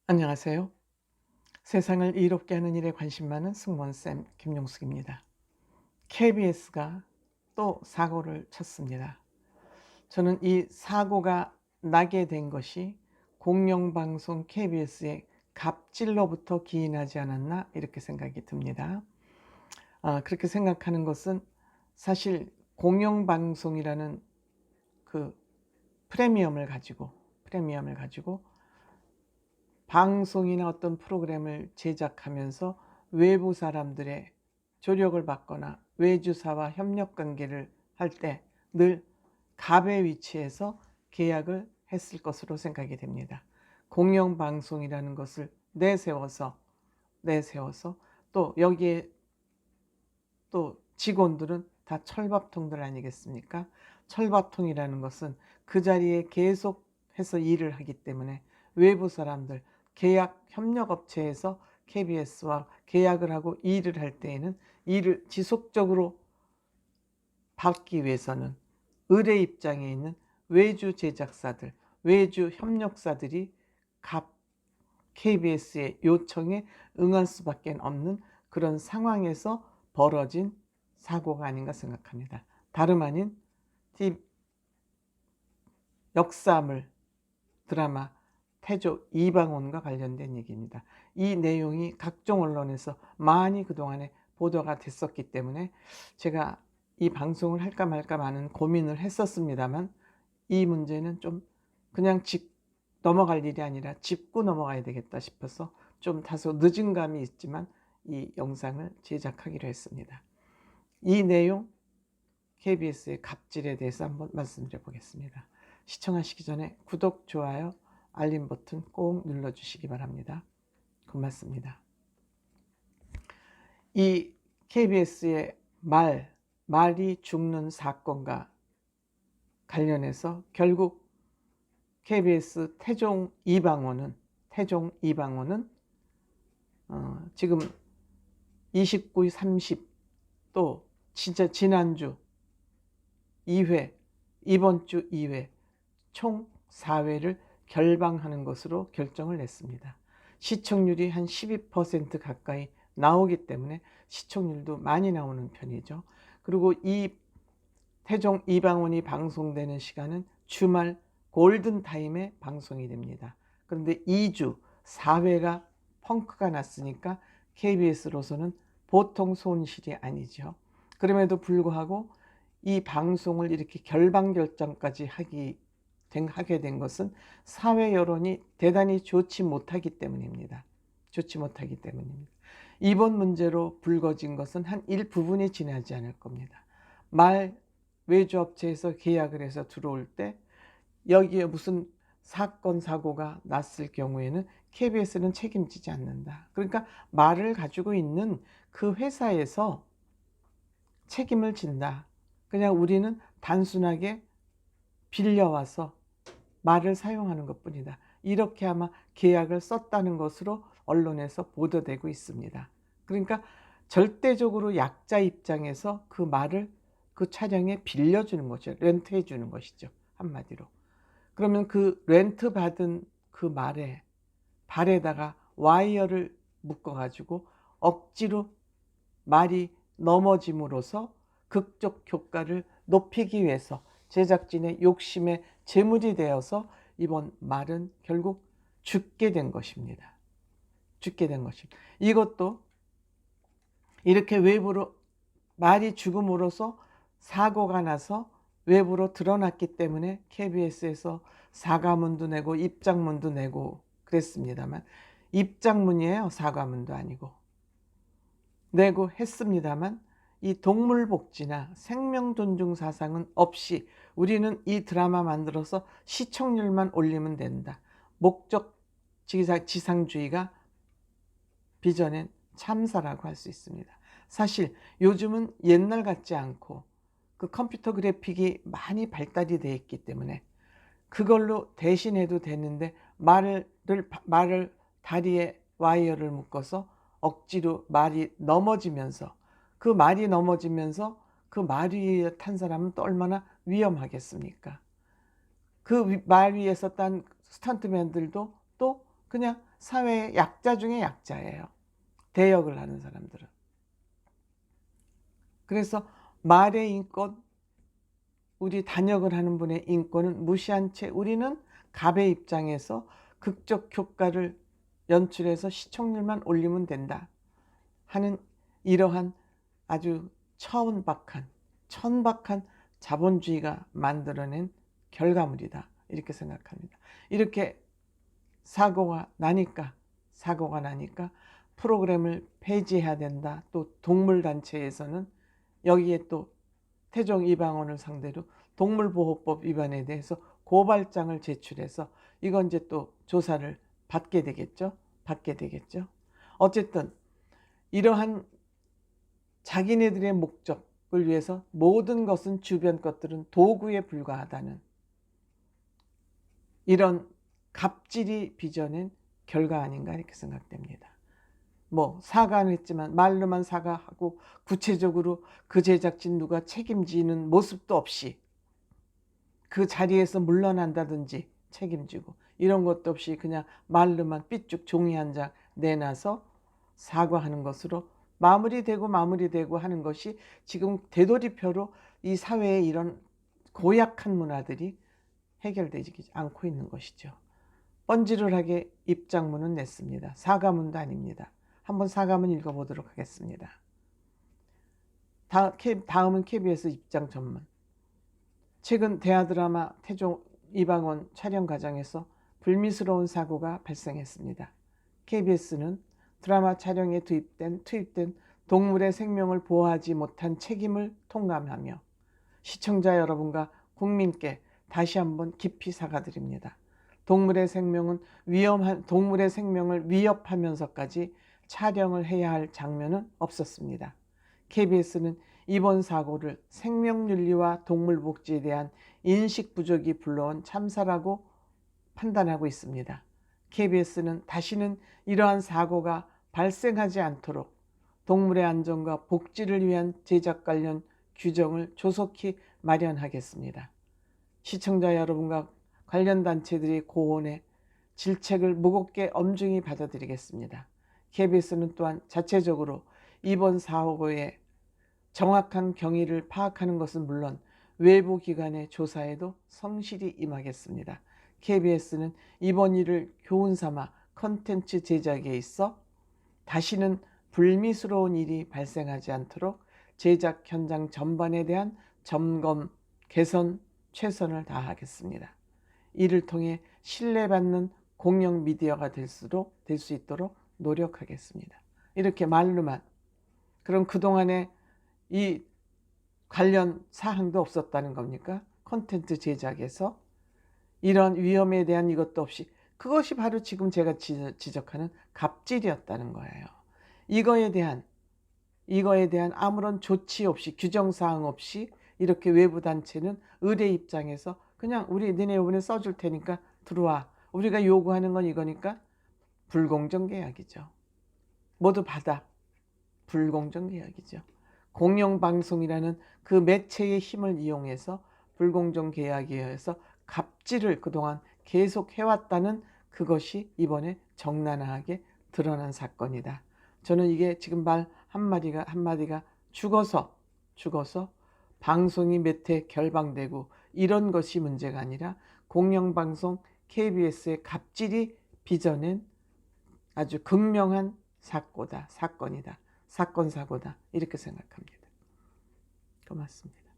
안녕하세요. 세상을 이롭게 하는 일에 관심 많은 승무원쌤 김용숙입니다. KBS가 또 사고를 쳤습니다. 저는 이 사고가 나게 된 것이 공영방송 KBS의 갑질로부터 기인하지 않았나 이렇게 생각이 듭니다. 그렇게 생각하는 것은 사실 공영방송이라는 그 프리미엄을 가지고 방송이나 어떤 프로그램을 제작하면서 외부 사람들의 조력을 받거나 외주사와 협력 관계를 할 때 늘 갑의 위치에서 계약을 했을 것으로 생각이 됩니다. 공영방송이라는 것을 내세워서 또 여기에 또 직원들은 다 철밥통들 아니겠습니까? 철밥통이라는 것은 그 자리에 계속해서 일을 하기 때문에 외부 사람들, 계약 협력업체에서 KBS와 계약을 하고 일을 할 때에는 일을 지속적으로 받기 위해서는 의뢰 입장에 있는 외주 제작사들, 외주 협력사들이 갑 KBS의 요청에 응할 수밖에 없는 그런 상황에서 벌어진 사고가 아닌가 생각합니다. 다름 아닌 역사물 드라마 태조 이방원과 관련된 얘기입니다. 이 내용이 각종 언론에서 많이 그동안에 보도가 됐었기 때문에 제가 이 방송을 할까 말까 많은 고민을 했었습니다만, 이 문제는 좀 그냥 넘어갈 일이 아니라 짚고 넘어가야 되겠다 싶어서 좀 다소 늦은 감이 있지만 이 영상을 제작하기로 했습니다. 이 내용 KBS의 갑질에 대해서 한번 말씀드려 보겠습니다. 시청하시기 전에 구독, 좋아요, 알림 버튼 꼭 눌러주시기 바랍니다. 고맙습니다. 이 KBS의 말이 죽는 사건과 관련해서 결국 KBS 태종 이방원은 지금 29, 30, 또 진짜 지난주 2회, 이번 주 2회, 총 4회를 결방하는 것으로 결정을 냈습니다. 시청률이 한 12% 가까이 나오기 때문에 시청률도 많이 나오는 편이죠. 그리고 이 태종 이방원이 방송되는 시간은 주말 골든타임에 방송이 됩니다. 그런데 2주 4회가 펑크가 났으니까 KBS로서는 보통 손실이 아니죠. 그럼에도 불구하고 이 방송을 이렇게 결방 결정까지 하게 된 것은 사회 여론이 대단히 좋지 못하기 때문입니다. 이번 문제로 불거진 것은 한 일부분이 지나지 않을 겁니다. 외주업체에서 계약을 해서 들어올 때 여기에 무슨 사건 사고가 났을 경우에는 KBS는 책임지지 않는다. 그러니까 말을 가지고 있는 그 회사에서 책임을 진다. 그냥 우리는 단순하게 빌려와서 말을 사용하는 것뿐이다. 이렇게 아마 계약을 썼다는 것으로 언론에서 보도되고 있습니다. 그러니까 절대적으로 약자 입장에서 그 말을 그 촬영에 빌려주는 거죠. 렌트해 주는 것이죠. 한마디로. 그러면 그 렌트 받은 그 발에다가 와이어를 묶어가지고 억지로 말이 넘어짐으로써 극적 효과를 높이기 위해서 제작진의 욕심에 제물이 되어서 이번 말은 결국 죽게 된 것입니다. 이것도 이렇게 외부로 말이 죽음으로써 사고가 나서 외부로 드러났기 때문에 KBS에서 사과문도 내고 입장문도 내고 그랬습니다만, 입장문이에요. 사과문도 아니고. 내고 했습니다만, 이 동물복지나 생명존중 사상은 없이 우리는 이 드라마 만들어서 시청률만 올리면 된다. 목적 지상주의가 빚어낸 참사라고 할 수 있습니다. 사실 요즘은 옛날 같지 않고 그 컴퓨터 그래픽이 많이 발달이 되어 있기 때문에 그걸로 대신해도 되는데 말을 다리에 와이어를 묶어서 억지로 말이 넘어지면서 그 말 위에 탄 사람은 또 얼마나 위험하겠습니까? 그 말 위에서 딴 스턴트맨들도 또 그냥 사회의 약자 중에 약자예요. 대역을 하는 사람들은. 그래서 말의 인권, 우리 단역을 하는 분의 인권은 무시한 채 우리는 갑의 입장에서 극적 효과를 연출해서 시청률만 올리면 된다 하는 이러한 아주 천박한 자본주의가 만들어낸 결과물이다, 이렇게 생각합니다. 이렇게 사고가 나니까 프로그램을 폐지해야 된다. 또 동물단체에서는 여기에 또 태종 이방원을 상대로 동물보호법 위반에 대해서 고발장을 제출해서 이건 이제 또 조사를 받게 되겠죠. 어쨌든 이러한 자기네들의 목적을 위해서 모든 것은, 주변 것들은 도구에 불과하다는 이런 갑질이 빚어낸 결과 아닌가, 이렇게 생각됩니다. 뭐 사과는 했지만 말로만 사과하고 구체적으로 그 제작진 누가 책임지는 모습도 없이 그 자리에서 물러난다든지 책임지고 이런 것도 없이 그냥 말로만 삐쭉 종이 한 장 내놔서 사과하는 것으로 마무리되고 하는 것이 지금 되돌이표로 이 사회의 이런 고약한 문화들이 해결되지 않고 있는 것이죠. 뻔지르르하게 입장문은 냈습니다. 사과문도 아닙니다. 한번 사과문 읽어보도록 하겠습니다. 다음은 KBS 입장 전문. 최근 대하드라마 태종 이방원 촬영 과정에서 불미스러운 사고가 발생했습니다. KBS는 드라마 촬영에 투입된 동물의 생명을 보호하지 못한 책임을 통감하며 시청자 여러분과 국민께 다시 한번 깊이 사과드립니다. 동물의 생명을 위협하면서까지 촬영을 해야 할 장면은 없었습니다. KBS는 이번 사고를 생명윤리와 동물복지에 대한 인식 부족이 불러온 참사라고 판단하고 있습니다. KBS는 다시는 이러한 사고가 발생하지 않도록 동물의 안전과 복지를 위한 제작 관련 규정을 조속히 마련하겠습니다. 시청자 여러분과 관련 단체들의 고언에 질책을 무겁게 엄중히 받아들이겠습니다. KBS는 또한 자체적으로 이번 사고의 정확한 경위를 파악하는 것은 물론 외부 기관의 조사에도 성실히 임하겠습니다. KBS는 이번 일을 교훈 삼아 콘텐츠 제작에 있어 다시는 불미스러운 일이 발생하지 않도록 제작 현장 전반에 대한 점검, 개선, 최선을 다하겠습니다. 이를 통해 신뢰받는 공영 미디어가 될 수 있도록 노력하겠습니다. 이렇게 말로만, 그럼 그동안에 이 관련 사항도 없었다는 겁니까? 콘텐츠 제작에서 이런 위험에 대한 이것도 없이, 그것이 바로 지금 제가 지적하는 갑질이었다는 거예요. 이거에 대한 아무런 조치 없이, 규정사항 없이 이렇게 외부 단체는 의뢰 입장에서 그냥 니네 이번에 써줄 테니까 들어와, 우리가 요구하는 건 이거니까, 불공정 계약이죠. 모두 받아. 불공정 계약이죠. 공영방송이라는 그 매체의 힘을 이용해서 불공정 계약에 의해서 갑질을 그동안 계속 해왔다는 그것이 이번에 적나라하게 드러난 사건이다. 저는 이게 지금 말 한마디가 죽어서 방송이 몇 회 결방되고 이런 것이 문제가 아니라 공영방송 KBS의 갑질이 빚어낸 아주 극명한 사건이다. 사고다. 이렇게 생각합니다. 고맙습니다.